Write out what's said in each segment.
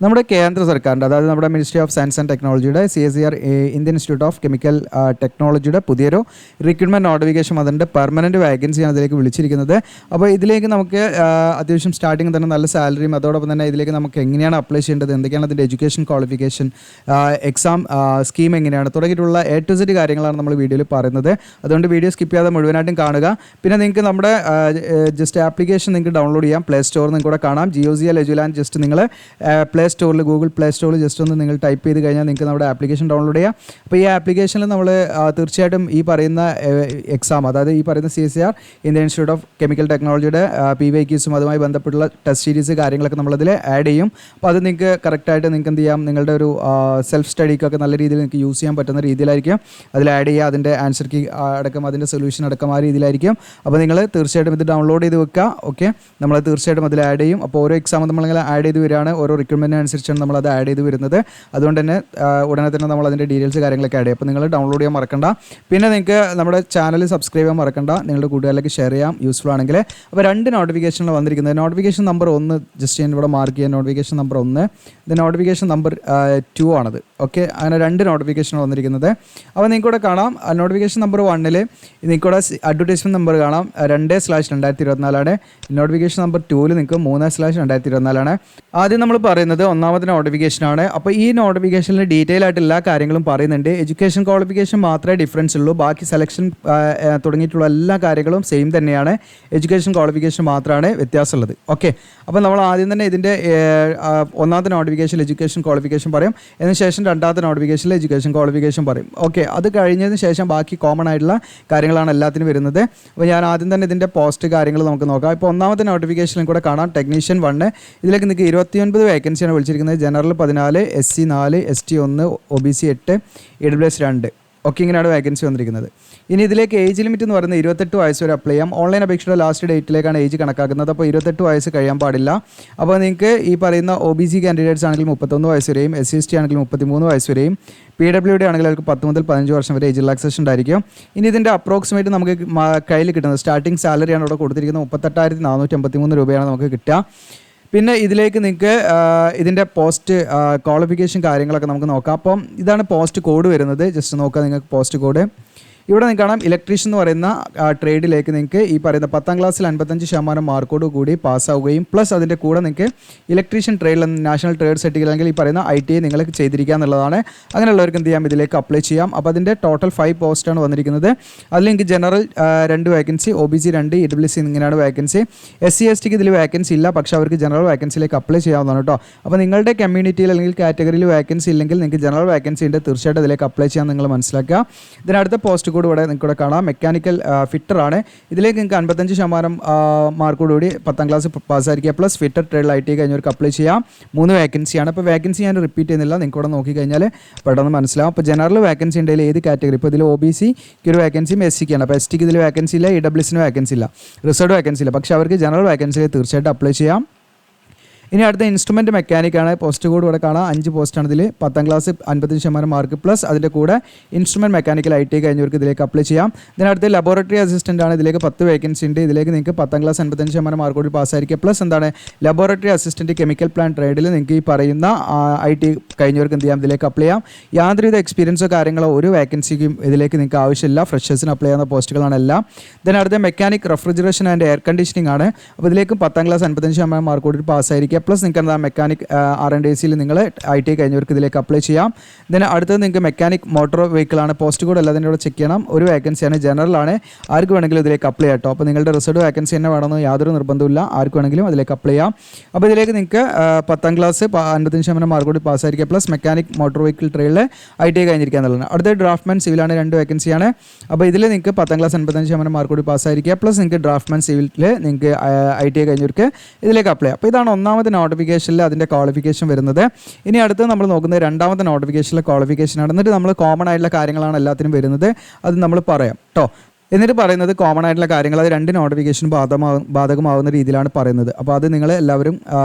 നമ്മുടെ കേന്ദ്ര സർക്കാരിൻ്റെ അതായത് നമ്മുടെ മിനിസ്ട്രി ഓഫ് സയൻസ് ആൻഡ് ടെക്നോളജിയുടെ CSIR Indian Institute of chemical ടെക്നോളജിയുടെ പുതിയൊരു റിക്രൂട്ട്മെൻറ്റ് നോട്ടിഫിക്കേഷൻ അതിൻ്റെ പെർമനൻറ്റ് വാക്കൻസിയാണ് ഇതിലേക്ക് വിളിച്ചിരിക്കുന്നത്. അപ്പോൾ ഇതിലേക്ക് നമുക്ക് അത്യാവശ്യം സ്റ്റാർട്ടിങ് തന്നെ നല്ല സാലറിയും അതോടൊപ്പം തന്നെ ഇതിലേക്ക് നമുക്ക് എങ്ങനെയാണ് അപ്ലൈ ചെയ്യേണ്ടത്, എന്തൊക്കെയാണ് അതിൻ്റെ എഡ്യൂക്കേഷൻ ക്വാളിഫിക്കേഷൻ, എക്സാം സ്കീം എങ്ങനെയാണ് തുടങ്ങിയിട്ടുള്ള A to Z കാര്യങ്ങളാണ് നമ്മൾ വീഡിയോയിൽ പറയുന്നത്. അതുകൊണ്ട് വീഡിയോ സ്കിപ്പ് ചെയ്യാതെ മുഴുവനായിട്ടും കാണുക. പിന്നെ നിങ്ങൾക്ക് നമ്മുടെ ജസ്റ്റ് ആപ്ലിക്കേഷൻ നിങ്ങൾക്ക് ഡൗൺലോഡ് ചെയ്യാം. പ്ലേ സ്റ്റോറിൽ നിങ്ങൾക്ക് കൂടെ കാണാം. GOCL എജുലാൻഡ് ജസ്റ്റ് നിങ്ങൾ പ്ലേ സ്റ്റോറിൽ ഗൂഗിൾ പ്ലേ സ്റ്റോറിൽ ജസ്റ്റ് ഒന്ന് നിങ്ങൾ ടൈപ്പ് ചെയ്ത് കഴിഞ്ഞാൽ നിങ്ങൾക്ക് നമ്മുടെ ആപ്ലിക്കേഷൻ ഡൗൺലോഡ് ചെയ്യാം. അപ്പോൾ ഈ ആപ്ലിക്കേഷനിൽ നമ്മൾ തീർച്ചയായിട്ടും ഈ പറയുന്ന എക്സാം അതായത് ഈ പറയുന്ന CSIR Indian Institute of chemical ടെക്നോളജിയുടെ PYQസും അതുമായി ബന്ധപ്പെട്ടുള്ള ടെസ്റ്റ് സീരീസ് കാര്യങ്ങളൊക്കെ നമ്മളതിൽ ആഡ് ചെയ്യും. അപ്പോൾ അത് നിങ്ങൾക്ക് കറക്റ്റായിട്ട് നിങ്ങൾക്ക് എന്ത് ചെയ്യാം, നിങ്ങളുടെ ഒരു സെൽഫ് സ്റ്റഡിക്കൊക്കെ നല്ല രീതിയിൽ നിങ്ങൾക്ക് യൂസ് ചെയ്യാൻ പറ്റുന്ന രീതിയിലായിരിക്കും അതിൽ ആഡ് ചെയ്യുക. അതിൻ്റെ ആൻസർ കീ അടക്കം അതിൻ്റെ സൊല്യൂഷൻ അടക്കം ആ രീതിയിലായിരിക്കും. അപ്പോൾ നിങ്ങൾ തീർച്ചയായിട്ടും ഇത് ഡൗൺലോഡ് ചെയ്ത് വെക്കുക. ഓക്കെ, നമ്മൾ തീർച്ചയായിട്ടും അതിൽ ആഡ് ചെയ്യും. അപ്പോൾ ഓരോ എക്സാം നമ്മളിങ്ങനെ ആഡ് ചെയ്ത് വരികയാണ്, ഓരോ റിക്വയർമെൻറ്റ് അനുസരിച്ചാണ് നമ്മളത് ആഡ് ചെയ്ത് വരുന്നത്. അതുകൊണ്ട് തന്നെ ഉടനെ തന്നെ നമ്മൾ അതിൻ്റെ ഡീറ്റെയിൽസ് കാര്യങ്ങളൊക്കെ ആഡ് ചെയ്യും. അപ്പോൾ നിങ്ങൾ ഡൗൺലോഡ് ചെയ്യാൻ മറക്കണ്ട. പിന്നെ നിങ്ങൾക്ക് നമ്മുടെ ചാനൽ സബ്സ്ക്രൈബ് ചെയ്യാൻ മറക്കണ്ട. നിങ്ങളുടെ കൂട്ടുകാരിലേക്ക് ഷെയർ ചെയ്യാം യൂസ്ഫുൾ ആണെങ്കിൽ. അപ്പോൾ 2 നോട്ടിഫിക്കേഷനാണ് വന്നിരിക്കുന്നത്. നോട്ടിഫിക്കേഷൻ നമ്പർ 1 ജസ്റ്റ് ഞാൻ ഇവിടെ മാർക്ക് ചെയ്യാം. നോട്ടിഫിക്കേഷൻ നമ്പർ 1, ഇത് നോട്ടിഫിക്കേഷൻ നമ്പർ 2 ആണത്. ഓക്കെ, അങ്ങനെ 2 നോട്ടിഫിക്കേഷനാണ് വന്നിരിക്കുന്നത്. അപ്പോൾ നിങ്ങൾക്കൂടെ കാണാം നോട്ടിഫിക്കേഷൻ നമ്പർ 1 നിങ്ങൾക്കൂടെ അഡ്വർടൈസ്മെൻറ്റ് നമ്പർ കാണാം 2/2024. നോട്ടിഫിക്കേഷൻ നമ്പർ 2 നിങ്ങൾക്ക് 3/2024. ആദ്യം നമ്മൾ പറയുന്നത് ഒന്നാമത്തെ നോട്ടിഫിക്കേഷനാണ്. അപ്പോൾ ഈ നോട്ടിഫിക്കേഷനിൽ ഡീറ്റെയിൽ ആയിട്ട് എല്ലാ കാര്യങ്ങളും പറയുന്നുണ്ട്. എഡ്യൂക്കേഷൻ ക്വാളിഫിക്കേഷൻ മാത്രമേ ഡിഫറൻസ് ഉള്ളൂ. ബാക്കി സെലക്ഷൻ തുടങ്ങിയിട്ടുള്ള എല്ലാ കാര്യങ്ങളും സെയിം തന്നെയാണ്. എഡ്യൂക്കേഷൻ ക്വാളിഫിക്കേഷൻ മാത്രമാണ് വ്യത്യാസമുള്ളത്. ഓക്കെ, അപ്പോൾ നമ്മൾ ആദ്യം തന്നെ ഇതിൻ്റെ ഒന്നാമത്തെ നോട്ടിഫിക്കേഷൻ എഡ്യൂക്കേഷൻ ക്വാളിഫിക്കേഷൻ പറയും. അതിനുശേഷം രണ്ടാമത്തെ നോട്ടിഫിക്കേഷനിൽ എഡ്യൂക്കേഷൻ ക്വാളിഫിക്കേഷൻ പറയും. ഓക്കെ, അത് കഴിഞ്ഞതിന് ശേഷം ബാക്കി കോമൺ ആയിട്ടുള്ള കാര്യങ്ങളാണ് എല്ലാത്തിനും വരുന്നത്. അപ്പോൾ ഞാൻ ആദ്യം തന്നെ ഇതിൻ്റെ പോസ്റ്റ് കാര്യങ്ങൾ നമുക്ക് നോക്കാം. ഇപ്പോൾ ഒന്നാമത്തെ നോട്ടിഫിക്കേഷനിൽ കൂടെ കാണാം ടെക്നീഷ്യൻ 1. ഇതിലേക്ക് നിങ്ങൾക്ക് 29 വേക്കൻസിയാണ് വിളിച്ചിരിക്കുന്നത്. General 14, SC 4, ST 1, OBC 8, EWS 2. Okay, ഇങ്ങനെയാണ് വേക്കൻസി വന്നിരിക്കുന്നത്. ഇനി ഇതിലേക്ക് ഏജ് ലിമിറ്റ് എന്ന് പറയുന്നത് 28 വയസ്സ് വരെ അപ്ലൈ ചെയ്യാം. ഓൺലൈൻ അപേക്ഷയുടെ ലാസ്റ്റ് ഡേറ്റിലേക്കാണ് ഏജ് കണക്കാക്കുന്നത്. അപ്പോൾ 28 വയസ്സ് കഴിയാൻ പാടില്ല. അപ്പോൾ നിങ്ങൾക്ക് ഈ പറയുന്ന OBC കാൻഡിഡേറ്റ്സ് ആണെങ്കിൽ 31 വയസ്സ് വരെയും, SC ST ആണെങ്കിൽ 33 വയസ്സ് വരെയും, PWD ആണെങ്കിൽ അവർക്ക് 10 മുതൽ 15 വർഷം വരെ ഏജ് റിലാക്സേഷൻ ഉണ്ടായിരിക്കും. ഇനി ഇതിൻ്റെ അപ്രോക്സിമേറ്റ് നമുക്ക് കയ്യിൽ കിട്ടുന്നത് സ്റ്റാർട്ടിംഗ് സാലറിയാണ് ഇവിടെ കൊടുത്തിരിക്കുന്നത്. 38,453 രൂപയാണ് നമുക്ക് കിട്ടുക. പിന്നെ ഇതിലേക്ക് നിങ്ങൾക്ക് ഇതിൻ്റെ പോസ്റ്റ് ക്വാളിഫിക്കേഷൻ കാര്യങ്ങളൊക്കെ നമുക്ക് നോക്കാം. അപ്പം ഇതാണ് പോസ്റ്റ് കോഡ് വരുന്നത്. ജസ്റ്റ് നോക്കുക നിങ്ങൾക്ക് പോസ്റ്റ് കോഡ്. ഇവിടെ നിങ്ങൾക്ക് കാണാം ഇലക്ട്രീഷ്യൻ എന്ന് പറയുന്ന ട്രേഡിലേക്ക് നിങ്ങൾക്ക് ഈ പറയുന്ന 10ാം ക്ലാസ്സിൽ 55% മാർക്കോട് കൂടി പാസ്സാവുകയും പ്ലസ് അതിൻ്റെ കൂടെ നിങ്ങൾക്ക് ഇലക്ട്രീഷ്യൻ ട്രേഡിൽ നാഷണൽ ട്രേഡ് സർട്ടിഫിക്കറ്റ് അല്ലെങ്കിൽ ഈ പറയുന്ന ITI നിങ്ങൾക്ക് ചെയ്തിരിക്കുക എന്നുള്ളതാണ്. അങ്ങനെയുള്ളവർക്ക് എന്ത് ചെയ്യാം, ഇതിലേക്ക് അപ്ലൈ ചെയ്യാം. അപ്പോൾ അതിൻ്റെ ടോട്ടൽ 5 പോസ്റ്റാണ് വന്നിരിക്കുന്നത്. അതിൽ നിങ്ങൾക്ക് ജനറൽ 2 വേക്കൻസി, OBC 2, EWC ഇങ്ങനെയാണ് വേക്കൻസി. SC ST ഇതിൽ വേക്കൻസി ഇല്ല, പക്ഷേ അവർക്ക് ജനറൽ വേക്കൻസിയിലേക്ക് അപ്ലൈ ചെയ്യാവുന്നതാണ് കേട്ടോ. അപ്പോൾ നിങ്ങളുടെ കമ്മ്യൂണിറ്റിയിൽ അല്ലെങ്കിൽ കാറ്റഗറിയിൽ വേക്കൻസി ഇല്ലെങ്കിൽ നിങ്ങൾക്ക് ജനറൽ വേക്കൻസി ഉണ്ട്, തീർച്ചയായിട്ടും അതിലേക്ക് അപ്ലൈ ചെയ്യാൻ നിങ്ങൾ മനസ്സിലാക്കുക. ഇതിനടുത്ത പോസ്റ്റ് കൂടെ ഇവിടെ നിങ്ങൾക്ക് കാണാം മെക്കാനിക്കൽ ഫിറ്ററാണ്. ഇതിലേക്ക് നിങ്ങൾക്ക് 55% മാർക്കോടുകൂടി 10ാം ക്ലാസ് പാസ്സായിരിക്കുക പ്ലസ് ഫിറ്റർ ട്രേഡിൽ ITI കഴിഞ്ഞവർക്ക് അപ്ലൈ ചെയ്യാം. 3 വേക്കൻസിയാണ്. അപ്പോൾ വേക്കൻസി ഞാൻ റിപ്പീറ്റ് ചെയ്യുന്നില്ല, നിങ്ങൾക്ക് ഇവിടെ നോക്കിക്കഴിഞ്ഞാൽ പെട്ടെന്ന് മനസ്സിലാവും. അപ്പോൾ ജനറൽ വേക്കൻസി ഉണ്ടെങ്കിൽ ഏത് കാറ്റഗറി, ഇപ്പോൾ ഇതിൽ OBCക്ക് ഒരു വേക്കൻസിയും SCക്കാണ്. അപ്പോൾ STക്ക് ഇതിൽ വേക്കൻസി ഇല്ല, EWSന് വേക്കൻസി ഇല്ല, റിസർവ്ഡ് വേക്കൻസി ഇല്ല, പക്ഷേ അവർക്ക് ജനറൽ വേക്കൻസിയിൽ തീർച്ചയായിട്ടും അപ്ലൈ ചെയ്യാം. ഇനി അടുത്ത ഇൻസ്ട്രുമെൻറ്റ് മെക്കാനിക്കാണ്. പോസ്റ്റ് കോഡ് ഇവിടെ കാണാം. 5 പോസ്റ്റാണ് ഇതിൽ. 10ാം ക്ലാസ് 55% മാർക്ക് പ്ലസ് അതിൻ്റെ കൂടെ ഇൻസ്ട്രുമെൻറ്റ് മെക്കാനിക്കൽ ITI കഴിഞ്ഞവർക്ക് ഇതിലേക്ക് അപ്ലൈ ചെയ്യാം. ഇതിനടുത്ത് ലബോറട്ടറി അസിസ്റ്റൻ്റ് ആണ്. ഇതിലേക്ക് 10 വേക്കൻസി ഉണ്ട്. ഇതിലേക്ക് നിങ്ങൾക്ക് 10ാം ക്ലാസ് 55% മാർക്കോട് പാസ്സായിരിക്കുക പ്ലസ് എന്താണ് ലബോറട്ടറി അസിസ്റ്റൻറ്റ് കെമിക്കൽ പ്ലാന്റ് ട്രേഡിൽ നിങ്ങൾക്ക് ഈ പറയുന്ന ITI കഴിഞ്ഞവർക്ക് എന്ത് ചെയ്യാം, ഇതിലേക്ക് അപ്ലൈ ചെയ്യാം. യാതൊരുവിധ എക്സ്പീരിയൻസോ കാര്യങ്ങളോ ഒരു വേക്കൻസിക്കും ഇതിലേക്ക് നിങ്ങൾക്ക് ആവശ്യമില്ല. ഫ്രഷേഴ്സിന് അപ്ലൈ ചെയ്യുന്ന പോസ്റ്റുകളാണ് എല്ലാം. ഇതിനടുത്ത് mechanic refrigeration and air conditioning ആണ്. അപ്പോൾ ഇതിലേക്ക് 10ാം ക്ലാസ് 55% മാർക്കോട് പാസ്സായിരിക്കുക പ്ലസ് നിങ്ങൾക്ക് എന്താ മെക്കാനിക് R&Dസിൽ നിങ്ങൾ ITI കഴിഞ്ഞവർക്ക് ഇതിലേക്ക് അപ്ലൈ ചെയ്യാം. ഇതിന് അടുത്തത് നിങ്ങൾക്ക് മെക്കാനിക് മോട്ടോർ വെഹിക്കിളാണ്. പോസ്റ്റ് കോഡ് എല്ലാത്തിൻ്റെ കൂടെ ചെക്ക് ചെയ്യണം. ഒരു വേക്കൻസിയാണ്, ജനറലാണ്. ആർക്ക് വേണമെങ്കിലും ഇതിലേക്ക് അപ്ലൈ ചെയ്യാം കേട്ടോ. അപ്പോൾ നിങ്ങളുടെ റിസർവ്ഡ് വേക്കൻസി തന്നെ വേണമെന്ന് യാതൊരു നിർബന്ധമില്ല, ആർക്ക് വേണമെങ്കിലും അതിലേക്ക് അപ്ലൈ ചെയ്യാം. അപ്പോൾ ഇതിലേക്ക് നിങ്ങൾക്ക് 10ാം ക്ലാസ് 55% മാർക്കോട് പാസ്സായിരിക്കുക പ്ലസ് മെക്കാനിക് മോട്ടോർ വെഹിക്കിൾ ട്രേഡിൽ ITI കഴിഞ്ഞിരിക്കുക എന്നുള്ളതാണ്. അടുത്ത ഡ്രാഫ്റ്റ്മാൻ സിവിലാണ്. 2 വേക്കൻസിയാണ്. അപ്പോൾ ഇതിൽ നിങ്ങൾക്ക് 10ാം ക്ലാസ് 55% മാർക്കോട് പാസ്സായിരിക്കുക പ്ലസ് നിങ്ങൾക്ക് ഡ്രാഫ്റ്റ്മാൻ സിവിലിൽ നിങ്ങൾക്ക് ITI കഴിഞ്ഞവർക്ക് ഇതിലേക്ക് അപ്ലൈ ചെയ്യാം. അപ്പോൾ ഇതാണ് ഒന്നാമത്തെ നോട്ടിഫിക്കേഷനിൽ അതിൻ്റെ ക്വാളിഫിക്കേഷൻ വരുന്നത്. ഇനി അടുത്ത് നമ്മൾ നോക്കുന്നത് രണ്ടാമത്തെ നോട്ടിഫിക്കേഷനിലെ ക്വാളിഫിക്കേഷനാണ്. എന്നിട്ട് നമ്മൾ കോമൺ ആയിട്ടുള്ള കാര്യങ്ങളാണ് എല്ലാത്തിനും വരുന്നത്, അത് നമ്മൾ പറയാം കേട്ടോ. എന്നിട്ട് പറയുന്നത് കോമൺ ആയിട്ടുള്ള കാര്യങ്ങൾ അത് 2 നോട്ടിഫിക്കേഷൻ ബാധകമാവുന്ന രീതിയിലാണ് പറയുന്നത്. അപ്പോൾ അത് നിങ്ങൾ എല്ലാവരും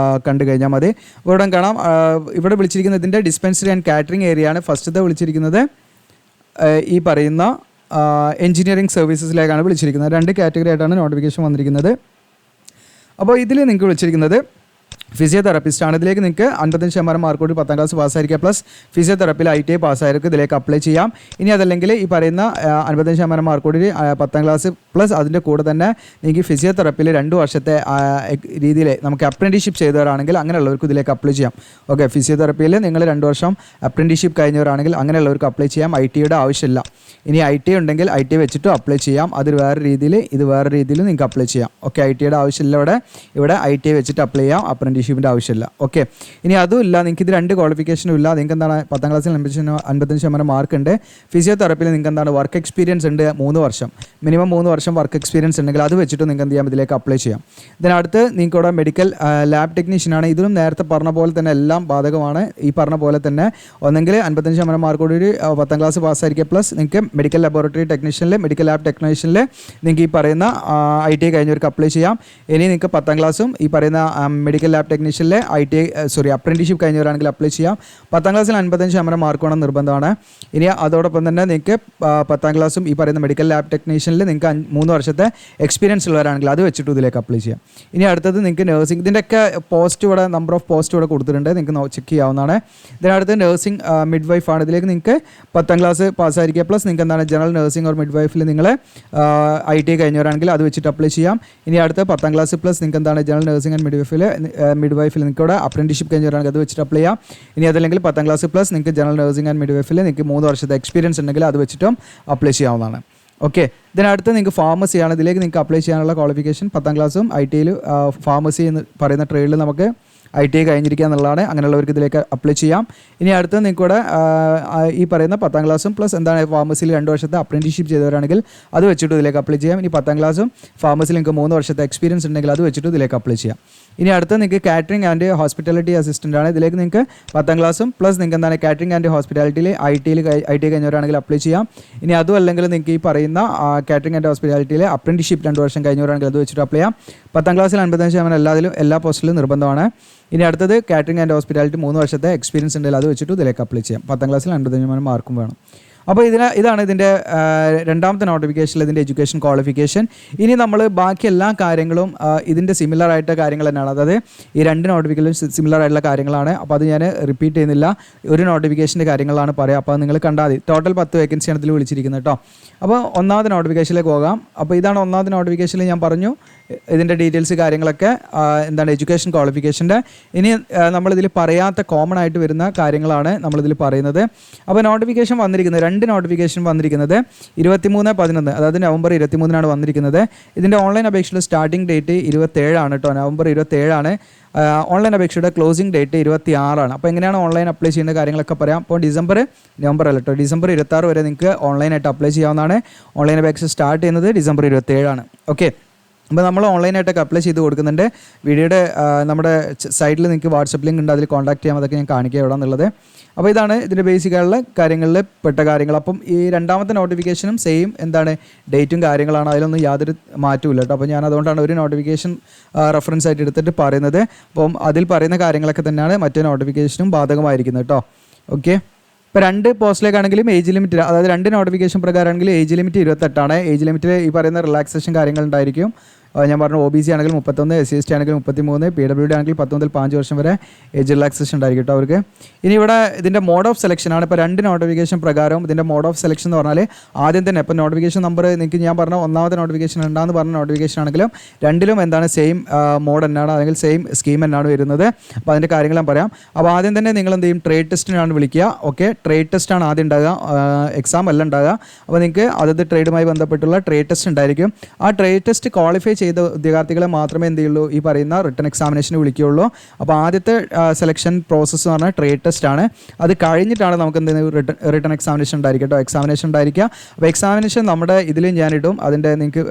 കണ്ടു കഴിഞ്ഞാൽ മതി. ഇവിടെ കാണാം ഇവിടെ വിളിച്ചിരിക്കുന്നതിൻ്റെ ഡിസ്പെൻസറി ആൻഡ് കാറ്ററിംഗ് ഏരിയ ആണ്. ഫസ്റ്റത്തെ വിളിച്ചിരിക്കുന്നത് ഈ പറയുന്ന എഞ്ചിനീയറിംഗ് സർവീസസിലേക്കാണ് വിളിച്ചിരിക്കുന്നത്. 2 കാറ്റഗറി ആയിട്ടാണ് നോട്ടിഫിക്കേഷൻ വന്നിരിക്കുന്നത്. അപ്പോൾ ഇതിൽ നിങ്ങൾക്ക് വിളിച്ചിരിക്കുന്നത് ഫിസിയോതെറാപ്പിസ്റ്റ് ആണ്. ഇതിലേക്ക് നിങ്ങൾക്ക് 55% മാർക്കോട് 10ാം ക്ലാസ് പാസ്സായിരിക്കുക പ്ലസ് ഫിസിയോതെറാപ്പിയിൽ ITI പാസ്സായവർക്ക് ഇതിലേക്ക് അപ്ലൈ ചെയ്യാം. ഇനി അതല്ലെങ്കിൽ ഈ പറയുന്ന 55% മാർക്കോട് 10ാം ക്ലാസ് പ്ലസ് അതിൻ്റെ കൂടെ തന്നെ നിങ്ങൾക്ക് ഫിസിയോതെറാപ്പിയിൽ 2 വർഷത്തെ രീതിയിൽ നമുക്ക് അപ്രൻറ്റീഷിപ്പ് ചെയ്തവരാണെങ്കിൽ അങ്ങനെയുള്ളവർക്ക് ഇതിലേക്ക് അപ്ലൈ ചെയ്യാം. ഓക്കെ, ഫിസിയോതെറാപ്പിയിൽ നിങ്ങൾ 2 വർഷം അപ്രൻറ്റീഷിപ്പ് കഴിഞ്ഞവരാണെങ്കിൽ അങ്ങനെയുള്ളവർക്ക് അപ്ലൈ ചെയ്യാം. ITIയുടെ ആവശ്യമില്ല. ഇനി ITI ഉണ്ടെങ്കിൽ ITI വെച്ചിട്ടും അപ്ലൈ ചെയ്യാം. അത് വേറെ രീതിയിൽ, ഇത് വേറെ രീതിയിൽ നിങ്ങൾക്ക് അപ്ലൈ ചെയ്യാം. ഓക്കെ, ITIയുടെ ആവശ്യമില്ല. ഇവിടെ ITI വെച്ചിട്ട് അപ്ലൈ ചെയ്യാം. അപ്രൻറ്റീഷിപ്പിൻ്റെ ആവശ്യമില്ല. ഓക്കെ, ഇനി അതുമില്ല, നിങ്ങൾക്ക് ഇത് 2 ക്വാളിഫിക്കേഷനും ഇല്ല, നിങ്ങൾക്ക് എന്താണ് 10ാം ക്ലാസ്സിൽ 55% മാർക്ക് ഉണ്ട്, ഫിസിയോതെറാപ്പിയിൽ നിങ്ങൾക്ക് എന്താണ് വർക്ക് എക്സ്പീരിയൻസ് ഉണ്ട് 3 വർഷം, മിനിമം 3 വർഷം വർക്ക് എക്സ്പീരിയൻസ് ഉണ്ടെങ്കിൽ അത് വെച്ചിട്ട് നിങ്ങൾക്ക് എന്ത് ചെയ്യാം, ഇതിലേക്ക് അപ്ലൈ ചെയ്യാം. ഇതിനടുത്ത് നിങ്ങൾക്ക് ഇവിടെ മെഡിക്കൽ ലാബ് ടെക്നീഷ്യനാണ്. ഇതിലും നേരത്തെ പറഞ്ഞ പോലെ തന്നെ എല്ലാം ബാധകമാണ്. ഈ പറഞ്ഞ പോലെ തന്നെ ഒന്നെങ്കിൽ 55% മാർക്കോട് 10ാം ക്ലാസ് പാസ്സായിരിക്കുക പ്ലസ് നിങ്ങൾക്ക് മെഡിക്കൽ ലബോറട്ടറി ടെക്നീഷ്യനിൽ, മെഡിക്കൽ ലാബ് ടെക്നീഷ്യനിൽ നിങ്ങൾക്ക് ഈ പറയുന്ന ITI കഴിഞ്ഞവർക്ക് അപ്ലൈ ചെയ്യാം. ഇനി നിങ്ങൾക്ക് 10ാം ക്ലാസ്സും ഈ പറയുന്ന മെഡിക്കൽ ലാബ് ടെക്നീഷ്യനിലെ അപ്രൻറ്റീഷിപ്പ് കഴിഞ്ഞവരാണെങ്കിൽ അപ്ലൈ ചെയ്യാം. 10ാം ക്ലാസ്സിൽ 55% മാർക്ക് വേണം, നിർബന്ധമാണ്. ഇനി അതോടൊപ്പം തന്നെ നിങ്ങൾക്ക് 10ാം ക്ലാസ്സും ഈ പറയുന്ന മെഡിക്കൽ ലാബ് ടെക്നീഷ്യനിൽ നിങ്ങൾക്ക് 3 വർഷത്തെ എക്സ്പീരിയൻസ് ഉള്ളവരാണെങ്കിൽ അത് വെച്ചിട്ട് ഇതിലേക്ക് അപ്ലൈ ചെയ്യാം. ഇനി അടുത്തത് നിങ്ങൾക്ക് നഴ്സിംഗ്, ഇതിൻ്റെയൊക്കെ പോസ്റ്റ് ഇവിടെ നമ്പർ ഓഫ് പോസ്റ്റ് ഇവിടെ കൊടുത്തിട്ടുണ്ട്, നിങ്ങൾക്ക് ചെക്ക് ചെയ്യാവുന്നതാണ്. ഇതിനടുത്ത് നഴ്സിംഗ് മിഡ് വൈഫാണ്. ഇതിലേക്ക് നിങ്ങൾക്ക് 10ാം ക്ലാസ് പാസ്സായിരിക്കുക പ്ലസ് നിങ്ങൾക്ക് എന്താണ് ജനറൽ നഴ്സിംഗ് ഓർ മിഡ് വൈഫിൽ നിങ്ങൾ ITI കഴിഞ്ഞവരാണെങ്കിൽ അത് വെച്ചിട്ട് അപ്ലൈ ചെയ്യാം. ഇനി അടുത്ത 10ാം ക്ലാസ് പ്ലസ് നിങ്ങൾക്ക് എന്താണ് ജനറൽ നഴ്സിംഗ് ആൻഡ് മിഡ് വൈഫിൽ നിങ്ങൾക്ക് ഇവിടെ അപ്രൻറ്റീഷിപ്പ് കഴിഞ്ഞവരാണെങ്കിൽ അത് വെച്ചിട്ട് അപ്ലൈ ചെയ്യാം. ഇനി അതല്ലെങ്കിൽ 10ാം ക്ലാസ് പ്ലസ് നിങ്ങൾക്ക് ജനറൽ നഴ്സിംഗ് ആൻഡ് മിഡ് വൈഫിൽ നിങ്ങൾക്ക് 3 വർഷത്തെ എക്സ്പീരിയൻസ് ഉണ്ടെങ്കിൽ അത് വെച്ചിട്ടും അപ്ലൈ ചെയ്യാവുന്നതാണ്. ഓക്കെ, ഇതിനടുത്ത് നിങ്ങൾക്ക് ഫാർമസിയാണ്. ഇതിലേക്ക് നിങ്ങൾക്ക് അപ്ലൈ ചെയ്യാനുള്ള ക്വാളിഫിക്കേഷൻ 10ാം ക്ലാസ്സും ITIയിൽ ഫാർമസി എന്ന് പറയുന്ന ട്രേഡിൽ നമുക്ക് ITI കഴിഞ്ഞിരിക്കുക എന്നുള്ളതാണ്. അങ്ങനെയുള്ളവർക്ക് ഇതിലേക്ക് അപ്ലൈ ചെയ്യാം. ഇനി അടുത്ത് നിങ്ങൾക്കൂടെ ഈ പറയുന്ന 10ാം ക്ലാസ്സും പ്ലസ് എന്താണ് ഫാർമസിയിൽ 2 വർഷത്തെ അപ്രൻറ്റീഷിപ്പ് ചെയ്തവരാണെങ്കിൽ അത് വെച്ചിട്ട് ഇതിലേക്ക് അപ്ലൈ ചെയ്യാം. ഇനി 10ാം ക്ലാസ്സും ഫാർമസിയിൽ നിങ്ങൾക്ക് 3 വർഷത്തെ എക്സ്പീരിയൻസ് ഉണ്ടെങ്കിൽ അത് വെച്ചിട്ട് ഇതിലേക്ക് അപ്ലൈ ചെയ്യാം. ഇനി അടുത്ത് നിങ്ങൾക്ക് കാറ്ററിംഗ് ആൻഡ് ഹോസ്പിറ്റാലിറ്റി അസിസ്റ്റൻ്റ് ആണ്. ഇതിലേക്ക് നിങ്ങൾക്ക് 10ാം ക്ലാസ്സും പ്ലസ് നിങ്ങൾക്ക് എന്താണ് കാറ്ററിംഗ് ആൻഡ് ഹോസ്പിറ്റാലിറ്റിയിൽ ITI കഴിഞ്ഞവരാണെങ്കിൽ അപ്ലൈ ചെയ്യാം. ഇനി അതും അല്ലെങ്കിൽ നിങ്ങൾക്ക് ഈ പറയുന്ന കാറ്ററിംഗ് ആൻഡ് ഹോസ്പിറ്റാലിറ്റിയിൽ അപ്രൻറ്റീഷിപ്പ് 2 വർഷം കഴിഞ്ഞവരാണെങ്കിൽ അത് വെച്ചിട്ട് അപ്ലൈ ചെയ്യാം. 10ാം ക്ലാസ്സിൽ 55% എല്ലാ പോസ്റ്റിലും നിർബന്ധമാണ്. ഇനി അടുത്തത് കാറ്ററിംഗ് ആൻഡ് ഹോസ്പിറ്റാലിറ്റി 3 വർഷത്തെ എക്സ്പീരിയൻസ് ഉണ്ടെങ്കിൽ അത് വെച്ചിട്ട് ഇതിലേക്ക് അപ്ലൈ ചെയ്യാം. 10ാം ക്ലാസ്സിൽ 55% മാർക്കും വേണം. അപ്പോൾ ഇതാണ് ഇതിൻ്റെ രണ്ടാമത്തെ നോട്ടിഫിക്കേഷനിൽ ഇതിൻ്റെ എഡ്യൂക്കേഷൻ ക്വാളിഫിക്കേഷൻ. ഇനി നമ്മൾ ബാക്കി എല്ലാ കാര്യങ്ങളും ഇതിൻ്റെ സിമിലർ ആയിട്ട് കാര്യങ്ങൾ തന്നെയാണ്. അതായത് ഈ 2 നോട്ടിഫിക്കേഷനും സിമിലർ ആയിട്ടുള്ള കാര്യങ്ങളാണ്. അപ്പോൾ അത് ഞാൻ റിപ്പീറ്റ് ചെയ്യുന്നില്ല, ഒരു നോട്ടിഫിക്കേഷൻ്റെ കാര്യങ്ങളാണ് പറയുക. അപ്പോൾ നിങ്ങൾ കണ്ടാൽ മതി. ടോട്ടൽ 10 വേക്കൻസിയാണ് ഇതിൽ വിളിച്ചിരിക്കുന്നത് കേട്ടോ. അപ്പോൾ ഒന്നാമത്തെ നോട്ടിഫിക്കേഷനിലേക്ക് പോകാം. അപ്പോൾ ഇതാണ് ഒന്നാമത്തെ നോട്ടിഫിക്കേഷനിൽ ഞാൻ പറഞ്ഞു ഇതിൻ്റെ ഡീറ്റെയിൽസ് കാര്യങ്ങളൊക്കെ എന്താണ് എഡ്യൂക്കേഷൻ ക്വാളിഫിക്കേഷൻ്റെ. ഇനി നമ്മളിതിൽ പറയാത്ത കോമൺ ആയിട്ട് വരുന്ന കാര്യങ്ങളാണ് നമ്മളിതിൽ പറയുന്നത്. അപ്പോൾ നോട്ടിഫിക്കേഷൻ വന്നിരിക്കുന്നത് 2 നോട്ടിഫിക്കേഷൻ വന്നിരിക്കുന്നത് 23/11, അതായത് നവംബർ 23-നാണ് വന്നിരിക്കുന്നത്. ഇതിൻ്റെ ഓൺലൈൻ അപേക്ഷയുടെ സ്റ്റാർട്ടിംഗ് ഡേറ്റ് 27 കേട്ടോ, നവംബർ 27. ഓൺലൈൻ അപേക്ഷയുടെ ക്ലോസിംഗ് ഡേറ്റ് 26. അപ്പോൾ എങ്ങനെയാണ് ഓൺലൈൻ അപ്ലൈ ചെയ്യുന്ന കാര്യങ്ങളൊക്കെ പറയാം. അപ്പോൾ നവംബർ അല്ല കേട്ടോ, ഡിസംബർ 26 വരെ നിങ്ങൾക്ക് ഓൺലൈനായിട്ട് അപ്ലൈ ചെയ്യാവുന്നതാണ്. ഓൺലൈൻ അപേക്ഷ സ്റ്റാർട്ട് ചെയ്യുന്നത് ഡിസംബർ 27. ഓക്കെ, അപ്പോൾ നമ്മൾ ഓൺലൈനായിട്ടൊക്കെ അപ്ലൈ ചെയ്ത് കൊടുക്കുന്നുണ്ട്. വീഡിയോയുടെ നമ്മുടെ സൈഡിൽ നിങ്ങൾക്ക് വാട്സപ്പ് ലിങ്ക് ഉണ്ട്, അതിൽ കോൺടാക്ട് ചെയ്യാം. അതൊക്കെ ഞാൻ കാണിക്കുക എവിടെയാണെന്നുള്ളത്. അപ്പോൾ ഇതാണ് ഇതിൻ്റെ ബേസിക്കായുള്ള കാര്യങ്ങളിൽ പെട്ട കാര്യങ്ങൾ. അപ്പം ഈ രണ്ടാമത്തെ നോട്ടിഫിക്കേഷനും സെയിം എന്താണ് ഡേറ്റും കാര്യങ്ങളാണ്, അതിലൊന്നും യാതൊരു മാറ്റവും ഇല്ല കേട്ടോ. അപ്പോൾ ഞാൻ അതുകൊണ്ടാണ് ഒരു നോട്ടിഫിക്കേഷൻ റെഫറൻസ് ആയിട്ട് എടുത്തിട്ട് പറയുന്നത്. അപ്പം അതിൽ പറയുന്ന കാര്യങ്ങളൊക്കെ തന്നെയാണ് മറ്റേ നോട്ടിഫിക്കേഷനും ബാധകമായിരിക്കുന്നത് കേട്ടോ. ഓക്കെ, ഇപ്പോൾ 2 പോസ്റ്റിലേക്കാണെങ്കിലും ഏജ് ലിമിറ്റ്, അതായത് 2 നോട്ടിഫിക്കേഷൻ പ്രകാരമാണെങ്കിൽ ഏജ് ലിമിറ്റ് 28 ഏജ് ലിമിറ്റിൽ ഈ പറയുന്ന റിലാക്സേഷൻ കാര്യങ്ങളുണ്ടായിരിക്കും. ഞാൻ പറഞ്ഞു OBC ആണെങ്കിൽ 31, SC/ST ആണെങ്കിൽ 33, PWD ആണെങ്കിൽ 10 മുതൽ 5 വർഷം വരെ ഏജ് റിലാക്സേഷൻ ഉണ്ടായിരിക്കും കേട്ടോ അവർക്ക്. ഇനി ഇവിടെ ഇതിൻ്റെ മോഡ് ഓഫ് സെലക്ഷൻ ആണ്. ഇപ്പോൾ 2 നോട്ടിഫിക്കേഷൻ പ്രകാരം ഇതിൻ്റെ മോഡ് ഓഫ് സെലക്ഷൻ എന്ന് പറഞ്ഞാൽ ആദ്യം തന്നെ ഇപ്പോൾ നോട്ടിഫിക്കേഷൻ നമ്പർ നിങ്ങൾക്ക് ഞാൻ പറഞ്ഞ ഒന്നാമത്തെ നോട്ടിഫിക്കേഷൻ ഉണ്ടാകുന്ന പറഞ്ഞ നോട്ടിഫിക്കേഷൻ ആണെങ്കിലും 2ലും എന്താണ് സെയിം മോഡ് തന്നെയാണ്, അല്ലെങ്കിൽ സെയിം സ്കീം തന്നെയാണ് വരുന്നത്. അപ്പോൾ അതിൻ്റെ കാര്യങ്ങൾ ഞാൻ പറയാം. അപ്പോൾ ആദ്യം തന്നെ നിങ്ങൾ എന്ത് ചെയ്യും, ട്രേഡ് ടെസ്റ്റിനാണ് വിളിക്കുക. ഓക്കെ, ട്രേഡ് ടെസ്റ്റാണ് ആദ്യം ഉണ്ടാകുക, എക്സാം അല്ല ഉണ്ടാകുക. അപ്പോൾ നിങ്ങൾക്ക് അതത് ട്രേഡുമായി ബന്ധപ്പെട്ടുള്ള ട്രേഡ് ടെസ്റ്റ് ഉണ്ടായിരിക്കും. ആ ട്രേഡ് ടെസ്റ്റ് ക്വാളിഫൈ ചെയ്ത ഉദ്യോഗാർത്ഥികളെ മാത്രമേ എന്ത് ചെയ്യുള്ളൂ, ഈ പറയുന്ന റിട്ടൺ എക്സാമിനേഷന് വിളിക്കുകയുള്ളൂ. അപ്പോൾ ആദ്യത്തെ സെലക്ഷൻ പ്രോസസ്സ് എന്ന് പറഞ്ഞാൽ ട്രേഡ് ടെസ്റ്റ് ആണ്. അത് കഴിഞ്ഞിട്ടാണ് നമുക്ക് എന്ത് റിട്ടൺ എക്സാമിനേഷൻ ഉണ്ടായിരിക്കും കേട്ടോ, എക്സാമിനേഷൻ ഉണ്ടായിരിക്കുക. അപ്പോൾ എക്സാമിനേഷൻ നമ്മുടെ ഇതിൽ ഞാനിടും, അതിൻ്റെ നിങ്ങൾക്ക്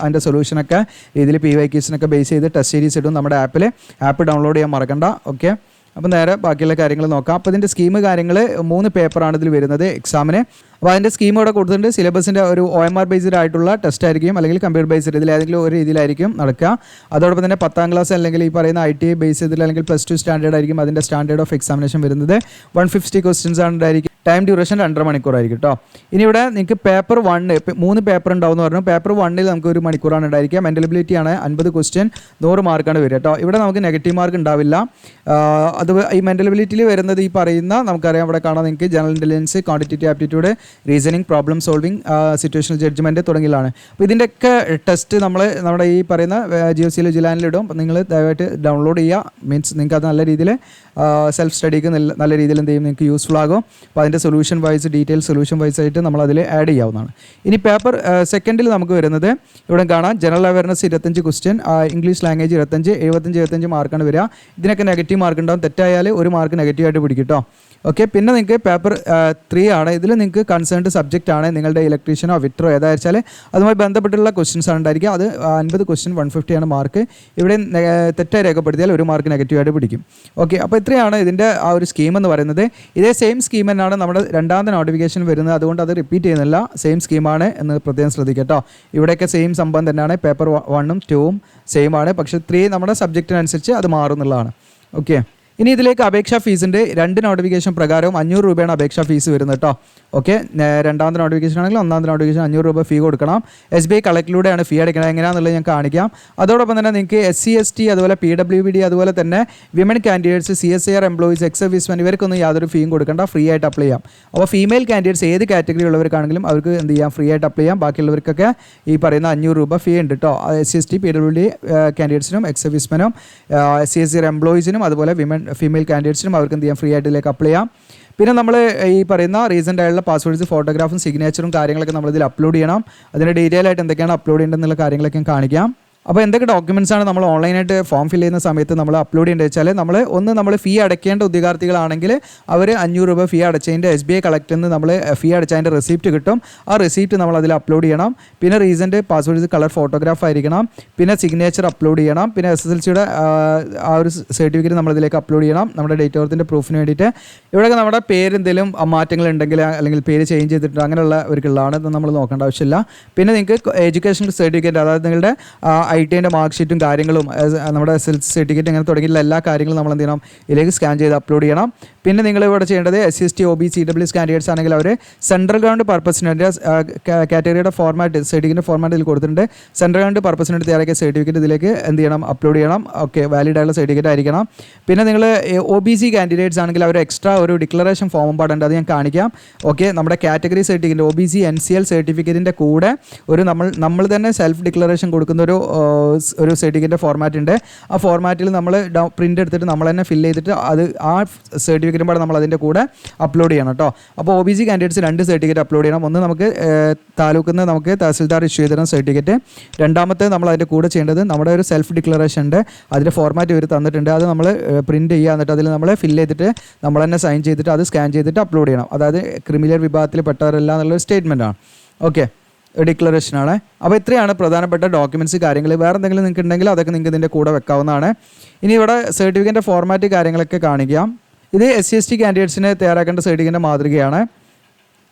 അതിൻ്റെ സൊല്യൂഷനൊക്കെ ഇതിൽ PYQസിനൊക്കെ ബേസ് ചെയ്ത് ടെസ്റ്റ് സീരീസ് ഇടും നമ്മുടെ ആപ്പ് ഡൗൺലോഡ് ചെയ്യാൻ മറക്കണ്ട. ഓക്കെ, അപ്പോൾ നേരെ ബാക്കിയുള്ള കാര്യങ്ങൾ നോക്കാം. അപ്പോൾ ഇതിൻ്റെ സ്കീം കാര്യങ്ങൾ 3 പേപ്പറാണ് ഇതിൽ വരുന്നത് എക്സാമിന്. അപ്പോൾ അതിൻ്റെ സ്കീം ഇവിടെ കൊടുത്തിട്ടുണ്ട്. സിലബസിൻ്റെ ഒരു OMR ബേസ്ഡ് ആയിട്ടുള്ള ടെസ്റ്റ് ആയിരിക്കും, അല്ലെങ്കിൽ കമ്പ്യൂട്ടർ ബേസ്ഡ്, ഇതിലേതെങ്കിലും ഒരു രീതിയിലായിരിക്കും നടക്കുക. അതോടൊപ്പം തന്നെ 10ാം ക്ലാസ് അല്ലെങ്കിൽ ഈ പറയുന്ന ITI ബേസ് ചെയ്തിട്ട് അല്ലെങ്കിൽ +2 സ്റ്റാൻഡേർഡ് ആയിരിക്കും അതിൻ്റെ സ്റ്റാൻഡേർഡ് ഓഫ് എക്സാമിനേഷൻ വരുന്നത്. 150 ക്വസ്റ്റ്യൻസ് ആണ് ഉണ്ടായിരിക്കും. ടൈം ഡ്യൂറേഷൻ 2.5 മണിക്കൂറായിരിക്കും കേട്ടോ. ഇനി ഇവിടെ നിങ്ങൾക്ക് പേപ്പർ 1 3 പേപ്പർ ഉണ്ടാവുമെന്ന് പറഞ്ഞു. പേപ്പർ 1 നമുക്ക് 1 മണിക്കൂറാണ് ഉണ്ടായിരിക്കുക. മെൻ്റൽ എബിലിറ്റി ആണ് 50 ക്വസ്റ്റ്യൻ, 100 മാർക്കാണ് വരിക കേട്ടോ. ഇവിടെ നമുക്ക് നെഗറ്റീവ് മാർക്ക് ഉണ്ടാവില്ല. അത് ഈ മെൻ്റൽ എബിലിറ്റിയിൽ വരുന്നത് ഈ പറയുന്ന നമുക്കറിയാം, ഇവിടെ കാണാൻ നിങ്ങൾക്ക് general intelligence, quantitative aptitude, reasoning, problem solving, situational judgement തുടങ്ങിയതാണ്. അപ്പോൾ ഇതിൻ്റെയൊക്കെ ടെസ്റ്റ് നമ്മുടെ ഈ പറയുന്ന GOC ജിലാനിലിടും. അപ്പോൾ നിങ്ങൾ ദയവായിട്ട് ഡൗൺലോഡ് ചെയ്യുക. മീൻസ് നിങ്ങൾക്ക് അത് നല്ല രീതിയിൽ സെൽഫ് സ്റ്റഡിക്ക് നല്ല രീതിയിൽ എന്ത് ചെയ്യും, നിങ്ങൾക്ക് യൂസ്ഫുൾ ആകും. അപ്പോൾ അതിൻ്റെ solution wise, detail solution wise ആയിട്ട് നമ്മൾ അതിൽ ആഡ് ചെയ്യാവുന്നതാണ്. ഇനി പേപ്പർ സെക്കൻഡിൽ നമുക്ക് വരുന്നത് ഇവിടെ കാണാം. General awareness 25 question, English language 25, 75 മാർക്കാണ് വരിക. ഇതിനൊക്കെ നെഗറ്റീവ് മാർക്ക് ഉണ്ടാവും. തെറ്റായാൽ 1 മാർക്ക് നെഗറ്റീവായിട്ട് പിടിക്കും കേട്ടോ. ഓക്കെ. പിന്നെ നിങ്ങൾക്ക് പേപ്പർ 3 ആണ്. ഇതിൽ നിങ്ങൾക്ക് കൺസേൺഡ് സബ്ജക്റ്റ് ആണ് നിങ്ങളുടെ ഇലക്ട്രീഷ്യനോ വിറ്ററോ ഏതാ വെച്ചാൽ അതുമായി ബന്ധപ്പെട്ടുള്ള ക്വസ്റ്റ്യൻസ് ആണ് ഉണ്ടായിരിക്കുക. അത് 50 ക്വസ്റ്റ്യൻ 150 ആണ് മാർക്ക്. ഇവിടെ തെറ്റായി രേഖപ്പെടുത്തിയാൽ 1 മാർക്ക് നെഗറ്റീവായിട്ട് പിടിക്കും. ഓക്കെ. അപ്പോൾ ഇത്രയാണ് ഇതിൻ്റെ ആ ഒരു സ്കീം എന്ന് പറയുന്നത്. ഇതേ സെയിം സ്കീം തന്നെയാണ് നമ്മുടെ രണ്ടാമത്തെ നോട്ടിഫിക്കേഷൻ വരുന്നത്. അതുകൊണ്ട് അത് റിപ്പീറ്റ് ചെയ്യുന്നില്ല, സെയിം സ്കീമാണ് എന്ന് പ്രത്യേകം ശ്രദ്ധിക്കുക കേട്ടോ. ഇവിടെയൊക്കെ സെയിം സംഭവം തന്നെയാണ്. പേപ്പർ 1ഉം 2ഉം സെയിം ആണ്. പക്ഷേ 3 നമ്മുടെ സബ്ജക്റ്റിനനുസരിച്ച് അത് മാറുന്നുള്ളതാണ്. ഓക്കെ. ഇനി ഇതിലേക്ക് അപേക്ഷാ ഫീസിൻ്റെ 2 നോട്ടിഫിക്കേഷൻ പ്രകാരവും 500 രൂപയാണ് അപേക്ഷാ ഫീസ് വരുന്നത് കേട്ടോ. ഓക്കെ. രണ്ടാമത്തെ നോട്ടിഫിക്കേഷൻ ആണെങ്കിൽ ഒന്നാമത്തെ നോട്ടിഫിക്കേഷൻ 500 രൂപ ഫീ കൊടുക്കണം. SBI കളക്റ്റിലൂടെയാണ് ഫീ അടയ്ക്കണം. എങ്ങനെയാണെന്നുള്ളത് ഞാൻ കാണിക്കാം. അതോടൊപ്പം തന്നെ നിങ്ങൾക്ക് SC ST അതുപോലെ PWD അതുപോലെ തന്നെ women candidates, CSIR employees, ex servicemen ഇവർക്കൊന്നും യാതൊരു ഫീയും കൊടുക്കേണ്ട, ഫ്രീ ആയിട്ട് അപ്ലൈ ചെയ്യാം. അപ്പോൾ ഫീമെയിൽ കാൻഡിഡേറ്റ്സ് ഏത് കാറ്റഗറി ഉള്ളവർക്കാണെങ്കിലും അവർക്ക് എന്ത് ചെയ്യാം, ഫ്രീ ആയിട്ട് അപ്ലൈ ചെയ്യാം. ബാക്കിയുള്ളവർക്കൊക്കെ ഈ പറയുന്ന 500 രൂപ ഫീ ഉണ്ട് കേട്ടോ. SC ST PWD കാൻഡിഡേറ്റ്സിനും എക്സ് സർവീസ്മെനും CSIR എംപ്ലോയീസിനും അതുപോലെ ഫീമെയിൽ കാൻഡിഡേറ്റ്സിനും അവർക്ക് എന്ത് ചെയ്യാം, ഫ്രീ ആയിട്ട് ഇതിലേക്ക് അപ്ലൈ ചെയ്യാം. പിന്നെ നമ്മൾ ഈ പറയുന്ന റീസെൻ്റ് ആയിട്ടുള്ള പാസ്വേഡ്സ്, ഫോട്ടോഗ്രാഫും സിഗ്നേച്ചറും കാര്യങ്ങളൊക്കെ നമ്മളിതിൽ അപ്ലോഡ് ചെയ്യണം. അതിൻ്റെ ഡീറ്റെയിൽ ആയിട്ട് എന്തൊക്കെയാണ് അപ്ലോഡ് ചെയ്യേണ്ടതെന്നുള്ള കാര്യങ്ങളൊക്കെ കാണിക്കാം. അപ്പോൾ എന്തൊക്കെ ഡോക്യുമെൻറ്റ്സ് ആണ് നമ്മൾ ഓൺലൈനായിട്ട് ഫോം ഫിൽ ചെയ്യുന്ന സമയത്ത് നമ്മൾ അപ്ലോഡ് ചെയ്യേണ്ടത് വെച്ചാൽ, നമ്മൾ ഫീ അടയ്ക്കേണ്ട ഉദ്യോഗാർത്ഥികളാണെങ്കിൽ അവർ 500 രൂപ ഫീ അടച്ചതിൻ്റെ SBI കളക്റ്റിൽ നിന്ന് നമ്മൾ ഫീ അടച്ചതിൻ്റെ റെസിപ്റ്റ് കിട്ടും. ആ റെസിപ്റ്റ് നമ്മൾ അതിൽ അപ്ലോഡ് ചെയ്യണം. പിന്നെ റീസെൻറ്റ് പാസ്വേഡ് കളർ ഫോട്ടോഗ്രാഫ് ആയിരിക്കണം. പിന്നെ സിഗ്നേച്ചർ അപ്ലോഡ് ചെയ്യണം. പിന്നെ SSLCയുടെ ആ ഒരു സർട്ടിഫിക്കറ്റ് നമ്മളിതിലേക്ക് അപ്ലോഡ് ചെയ്യണം, നമ്മുടെ ഡേറ്റ് ഓഫ് ബർത്തിൻ്റെ പ്രൂഫിന് വേണ്ടിയിട്ട്. ഇവിടെയൊക്കെ നമ്മുടെ പേര് എന്തെങ്കിലും മാറ്റങ്ങൾ ഉണ്ടെങ്കിൽ അല്ലെങ്കിൽ പേര് ചേഞ്ച് ചെയ്തിട്ട് അങ്ങനെയുള്ളവർക്കുള്ളതാണ്, ഇത് നമ്മൾ നോക്കേണ്ട ആവശ്യമില്ല. പിന്നെ നിങ്ങൾക്ക് എഡ്യൂക്കേഷൻ സർട്ടിഫിക്കറ്റ്, അതായത് നിങ്ങളുടെ ITൻ്റെ മാർക്ക് ഷീറ്റും കാര്യങ്ങളും, നമ്മുടെ SSLC സർട്ടിഫിക്കറ്റ് അങ്ങനെ തുടങ്ങിയുള്ള എല്ലാ കാര്യങ്ങളും നമ്മൾ എന്ത് ചെയ്യണം, ഇതിലേക്ക് സ്കാൻ ചെയ്ത് അപ്ലോഡ് ചെയ്യണം. പിന്നെ നിങ്ങൾ ഇവിടെ ചെയ്യേണ്ടത് SC ST OBC EWS candidates ആണെങ്കിൽ അവർ സെൻട്രൽ ഗവൺമെൻറ് പർപ്പസിന് വേണ്ടി കാറ്റഗറിയുടെ ഫോർമാറ്റ്, സർട്ടിഫിക്കറ്റ് ഫോർമാറ്റ് ഇതിൽ കൊടുത്തിട്ടുണ്ട്. സെൻട്രൽ ഗവൺമെൻറ് പർപ്പസിന് വേണ്ടി തയ്യാറാക്കിയ സർട്ടിഫിക്കറ്റ് ഇതിലേക്ക് എന്ത് ചെയ്യണം, അപ്ലോഡ് ചെയ്യണം. ഓക്കെ. വാലിഡ് ആയിട്ടുള്ള സർട്ടിഫിക്കറ്റ് ആയിരിക്കണം. പിന്നെ നിങ്ങൾ OBC കാൻഡിഡേറ്റ്സ് ആണെങ്കിൽ അവർ എക്സ്ട്രാ ഒരു ഡിക്ലറേഷൻ ഫോമും പാടുണ്ട്, അത് ഞാൻ കാണിക്കാം. ഓക്കെ. നമ്മുടെ കാറ്റഗറി സർട്ടിഫിക്കറ്റ് OBC NCL സർട്ടിഫിക്കറ്റിൻ്റെ കൂടെ ഒരു നമ്മൾ തന്നെ സെൽഫ് ഡിക്ലറേഷൻ കൊടുക്കുന്ന ഒരു സർട്ടിഫിക്കറ്റ് ഫോർമാറ്റ് ഉണ്ട്. ആ ഫോർമാറ്റിൽ നമ്മൾ പ്രിൻ്റ് എടുത്തിട്ട് നമ്മൾ തന്നെ ഫില്ല് ചെയ്തിട്ട് അത് ആ സർട്ടിഫിക്കറ്റും പാടെ നമ്മൾ അതിൻ്റെ കൂടെ അപ്ലോഡ് ചെയ്യണം കേട്ടോ. അപ്പോൾ OBC കാൻഡിഡേറ്റ്സ് 2 സർട്ടിഫിക്കറ്റ് അപ്ലോഡ് ചെയ്യണം. ഒന്ന് നമുക്ക് താലൂക്കിൽ നിന്ന് നമുക്ക് തഹസിൽദാർ ഇഷ്യൂ ചെയ്തിരുന്ന സർട്ടിഫിക്കറ്റ്. രണ്ടാമത്തെ നമ്മൾ അതിൻ്റെ കൂടെ ചെയ്യേണ്ടത് നമ്മുടെ ഒരു സെൽഫ് ഡിക്ലറേഷൻ ഉണ്ട്, അതിൻ്റെ ഫോർമാറ്റ് ഇവർ തന്നിട്ടുണ്ട്. അത് നമ്മൾ പ്രിൻറ്റ് ചെയ്യുക, എന്നിട്ട് അതിൽ നമ്മൾ ഫില്ല് ചെയ്തിട്ട് നമ്മൾ തന്നെ സൈൻ ചെയ്തിട്ട് അത് സ്കാൻ ചെയ്തിട്ട് അപ്ലോഡ് ചെയ്യണം. അതായത് ക്രിമിനൽ വിഭാഗത്തിൽ പെട്ടവരല്ല എന്നുള്ളൊരു സ്റ്റേറ്റ്മെൻറ്റാണ്. ഓക്കെ. ഡിക്ലറേഷനാണ്. അപ്പോൾ ഇത്രയാണ് പ്രധാനപ്പെട്ട ഡോക്യുമെൻറ്റ്സ് കാര്യങ്ങൾ. വേറെ എന്തെങ്കിലും നിങ്ങൾക്ക് ഉണ്ടെങ്കിൽ അതൊക്കെ നിങ്ങൾക്ക് ഇതിൻ്റെ കൂടെ വെക്കാവുന്നതാണ്. ഇനി ഇവിടെ സർട്ടിഫിക്കറ്റിൻ്റെ ഫോർമാറ്റ് കാര്യങ്ങളൊക്കെ കാണിക്കാം. ഇത് SC ST കാൻഡിഡേറ്റ്സിന് തയ്യാറാക്കേണ്ട സർട്ടിഫിക്കറ്റിൻ്റെ മാതൃകയാണ്.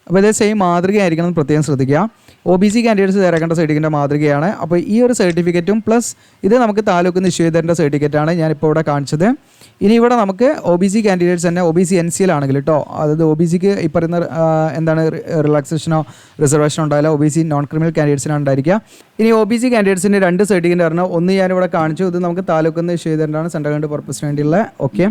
അപ്പോൾ ഇത് സെയിം മാതൃകയായിരിക്കണം എന്ന് പ്രത്യേകം ശ്രദ്ധിക്കുക. OBC കാൻഡിഡേറ്റ്സ് തയ്യാറാക്കേണ്ട സർട്ടിഫിക്കറ്റിൻ്റെ മാതൃകയാണ്. അപ്പോൾ ഈ ഒരു സർട്ടിഫിക്കറ്റും പ്ലസ് ഇത് നമുക്ക് താലൂക്കിൽ നിന്ന് ഇഷ്യൂ ചെയ്തേണ്ട സർട്ടിഫിക്കറ്റാണ് ഞാനിപ്പോൾ ഇവിടെ കാണിച്ചത്. ഇനി ഇവിടെ നമുക്ക് OBC കാൻഡിഡേറ്റ്സ് തന്നെ OBC NCL ആണെങ്കിൽ കേട്ടോ, അതായത് OBCക്ക് ഈ പറയുന്ന എന്താണ് റിലാക്സേഷനോ റിസർവേഷനോ ഉണ്ടാവില്ല, OBC നോൺ ക്രിമിനൽ കാൻഡിഡേറ്റ്സിനാണ് ഉണ്ടായിരിക്കുക. ഇനി OBC കാൻഡിഡേറ്റ്സിൻ്റെ 2 സർട്ടിഫിക്കറ്റ് പറഞ്ഞാൽ ഒന്ന് ഞാനിവിടെ കാണിച്ചു, ഇത് നമുക്ക് താലൂക്കിൽ നിന്ന് ഇഷ്യൂ ചെയ്തേണ്ടതാണ്, സെൻട്രൽ ഗവൺമെൻറ് പർപ്പസിന് വേണ്ടിയുള്ള. ഓക്കെ.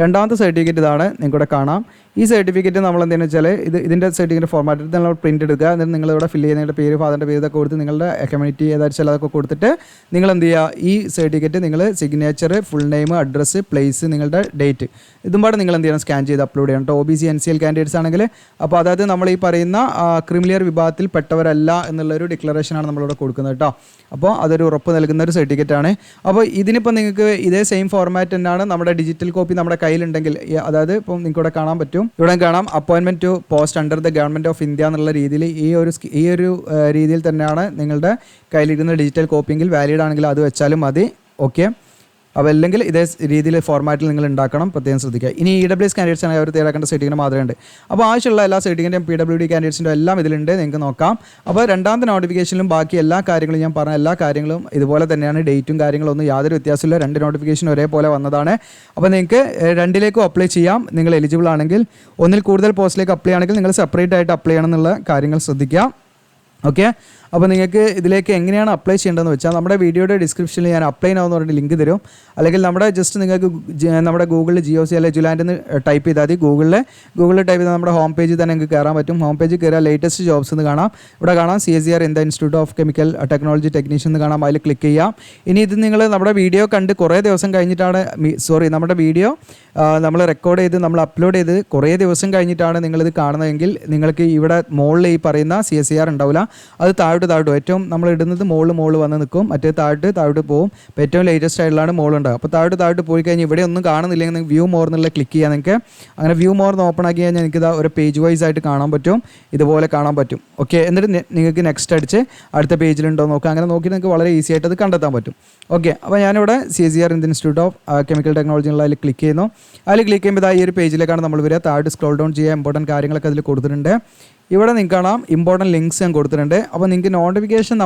രണ്ടാമത്തെ സർട്ടിഫിക്കറ്റ് ഇതാണ്, നിങ്ങൾക്കിവിടെ കാണാം. ഈ സർട്ടിഫിക്കറ്റ് നമ്മൾ എന്തെന്ന് വെച്ചാൽ ഇതിൻ്റെ സർട്ടിഫിക്കറ്റ് ഫോർമാറ്റിൽ നമ്മൾ പ്രിൻ്റ് എടുക്കുക, എന്നിട്ട് നിങ്ങളിവിടെ ഫില്ല് ചെയ്യുന്ന നിങ്ങളുടെ പേര്, ഫാദറിൻ്റെ പേര് ഇതൊക്കെ കൊടുത്ത് നിങ്ങളുടെ കമ്മ്യൂണിറ്റി ഏതാച്ചാൽ അതൊക്കെ കൊടുത്തിട്ട് നിങ്ങൾ എന്ത് ചെയ്യുക, ഈ സർട്ടിഫിക്കറ്റ് നിങ്ങൾ signature, full name, address, place, നിങ്ങളുടെ ഡേറ്റ് ഇതും പാടെ നിങ്ങൾ എന്ത് ചെയ്യണം, സ്കാൻ ചെയ്ത് അപ്ലോഡ് ചെയ്യണം കേട്ടോ. OBC NCL കാൻഡിഡേറ്റ്സ് ആണെങ്കിൽ. അപ്പോൾ അതായത് നമ്മൾ ഈ പറയുന്ന ക്രിമിനൽ വിഭാഗത്തിൽ പെട്ടവരല്ല എന്നുള്ളൊരു ഡിക്ലറേഷനാണ് നമ്മളിവിടെ കൊടുക്കുന്നത് കേട്ടോ. അപ്പോൾ അതൊരു ഉറപ്പ് നൽകുന്ന ഒരു സർട്ടിഫിക്കറ്റാണ്. അപ്പോൾ ഇതിനിപ്പോൾ നിങ്ങൾക്ക് ഇതേ സെയിം ഫോർമാറ്റ് തന്നെയാണ് നമ്മുടെ ഡിജിറ്റൽ കോപ്പി നമ്മുടെ കയ്യിലുണ്ടെങ്കിൽ, അതായത് ഇപ്പം നിങ്ങൾക്ക് ഇവിടെ കാണാൻ പറ്റും, ഇവിടെ കാണാം appointment to post under the government of India എന്നുള്ള രീതിയിൽ ഈ ഒരു രീതിയിൽ തന്നെയാണ് നിങ്ങളുടെ കയ്യിലിരിക്കുന്ന ഡിജിറ്റൽ കോപ്പിയെങ്കിൽ വാലിഡ് ആണെങ്കിൽ അത് വെച്ചാലും മതി. ഓക്കെ. അപ്പോൾ അല്ലെങ്കിൽ ഇതേ രീതിയിൽ ഫോർമാറ്റിൽ നിങ്ങൾ ഉണ്ടാക്കണം, പ്രത്യേകം ശ്രദ്ധിക്കുക. ഇനി EWS കാൻഡിഡേറ്റ്സ് ആണെങ്കിൽ അവർ തയ്യാറാക്കേണ്ട സർട്ടിഫിക്കറ്റ് മാത്രമേ ഉണ്ട്. അപ്പോൾ ആവശ്യമുള്ള എല്ലാ സർട്ടിഫിക്കറ്റും PWD കാൻഡിഡേറ്റ്സിൻ്റെ എല്ലാം ഇതിലുണ്ട്, നിങ്ങൾക്ക് നോക്കാം. അപ്പോൾ രണ്ടാമത്തെ നോട്ടിഫിക്കേഷനിലും ബാക്കി എല്ലാ കാര്യങ്ങളും ഞാൻ പറഞ്ഞ എല്ലാ കാര്യങ്ങളും ഇതുപോലെ തന്നെയാണ്. ഡേറ്റും കാര്യങ്ങളൊന്നും യാതൊരു വ്യത്യാസമില്ല, 2 നോട്ടിഫിക്കേഷൻ ഒരേപോലെ വന്നതാണ്. അപ്പോൾ നിങ്ങൾക്ക് 2ലേക്കും അപ്ലൈ ചെയ്യാം. നിങ്ങൾ എലിജിബിൾ ആണെങ്കിൽ, ഒന്നിൽ കൂടുതൽ പോസ്റ്റിലേക്ക് അപ്ലൈ ആണെങ്കിൽ നിങ്ങൾ സെപ്പറേറ്റ് ആയിട്ട് അപ്ലൈ ചെയ്യണം എന്നുള്ള കാര്യങ്ങൾ ശ്രദ്ധിക്കുക. ഓക്കെ, അപ്പോൾ നിങ്ങൾക്ക് ഇതിലേക്ക് എങ്ങനെയാണ് അപ്ലൈ ചെയ്യേണ്ടതെന്ന് വെച്ചാൽ നമ്മുടെ വീഡിയോയുടെ ഡിസ്ക്രിപ്ഷനിൽ ഞാൻ അപ്ലൈ നൗ എന്ന് പറഞ്ഞ ലിങ്ക് തരും. അല്ലെങ്കിൽ നമ്മുടെ ജസ്റ്റ് നിങ്ങൾക്ക് നമ്മുടെ ഗൂഗിളിൽ GOC അല്ലെങ്കിൽ ജുലാൻഡ് എന്ന് ടൈപ്പ് ചെയ്താൽ മതി. ഗൂഗിളിൽ ടൈപ്പ് ചെയ്താൽ നമ്മുടെ ഹോം പേജിൽ തന്നെ നിങ്ങൾക്ക് കയറാൻ പറ്റും. ഹോം പേജിൽ കയറിയാൽ ലേറ്റസ്റ്റ് ജോബ്സ് എന്ന് കാണാം. ഇവിടെ കാണാം CSER in the institute of Chemical technology technician എന്ന് കാണാം. അതിൽ ക്ലിക്ക് ചെയ്യാം. ഇനി ഇത് നിങ്ങൾ നമ്മുടെ വീഡിയോ കണ്ട് കുറേ ദിവസം കഴിഞ്ഞിട്ടാണ്, നമ്മുടെ വീഡിയോ നമ്മൾ റെക്കോർഡ് ചെയ്ത് നമ്മൾ അപ്ലോഡ് ചെയ്ത് കുറേ ദിവസം കഴിഞ്ഞിട്ടാണ് നിങ്ങളിത് കാണുന്നതെങ്കിൽ നിങ്ങൾക്ക് ഇവിടെ മുകളിൽ ഈ പറയുന്ന CSER ഉണ്ടാവില്ല. അത് താഴോട്ട് ഏറ്റവും നമ്മൾ ഇടുന്നത് മുകളിൽ വന്ന് നിൽക്കും, മറ്റേ താഴോട്ട് പോകും. അപ്പോൾ ഏറ്റവും ലേറ്റസ്റ്റ് ആയിട്ടുള്ളതാണ് മുകളുണ്ടാകും. അപ്പോൾ താഴോട്ട് പോയി കഴിഞ്ഞാൽ ഇവിടെ ഒന്നും കാണുന്നില്ലെങ്കിൽ നിങ്ങൾക്ക് വ്യൂ മോർ എന്നുള്ള ക്ലിക്ക് ചെയ്യാൻ, നിങ്ങൾക്ക് അങ്ങനെ വ്യൂ മോർ ഓപ്പൺ ആക്കി കഴിഞ്ഞാൽ എനിക്കിത് ഒരു പേജ് വൈസ് ആയിട്ട് കാണാൻ പറ്റും, ഇതുപോലെ കാണാൻ പറ്റും. ഓക്കെ, എന്നിട്ട് നിങ്ങൾക്ക് നെക്സ്റ്റ് അടിച്ച് അടുത്ത പേജിലുണ്ടോ നോക്കുക. അങ്ങനെ നോക്കി നിങ്ങൾക്ക് വളരെ ഈസി ആയിട്ട് അത് കണ്ടെത്താൻ പറ്റും. ഓക്കെ, അപ്പോൾ ഞാനിവിടെ CSER in the institute of Chemical technology എന്നുള്ള അതിൽ ക്ലിക്ക് ചെയ്യുന്നു. അതിൽ ക്ലിക്ക് ചെയ്യുമ്പോൾ ഈ ഒരു പേജിലേക്കാണ് നമ്മൾ വരിക. താഴോട്ട് സ്ക്രോൾ ഡൗൺ ചെയ്യുക, ഇമ്പോർട്ടൻറ്റ് കാര്യങ്ങളൊക്കെ അതിൽ കൊടുത്തിട്ടുണ്ട്. ഇവിടെ നിങ്ങൾക്ക് കാണാം ഇമ്പോർട്ടൻറ്റ് ലിങ്ക്സ് ഞാൻ കൊടുത്തിട്ടുണ്ട്. അപ്പോൾ നിങ്ങൾക്ക് നോട്ടിഫിക്കേഷൻ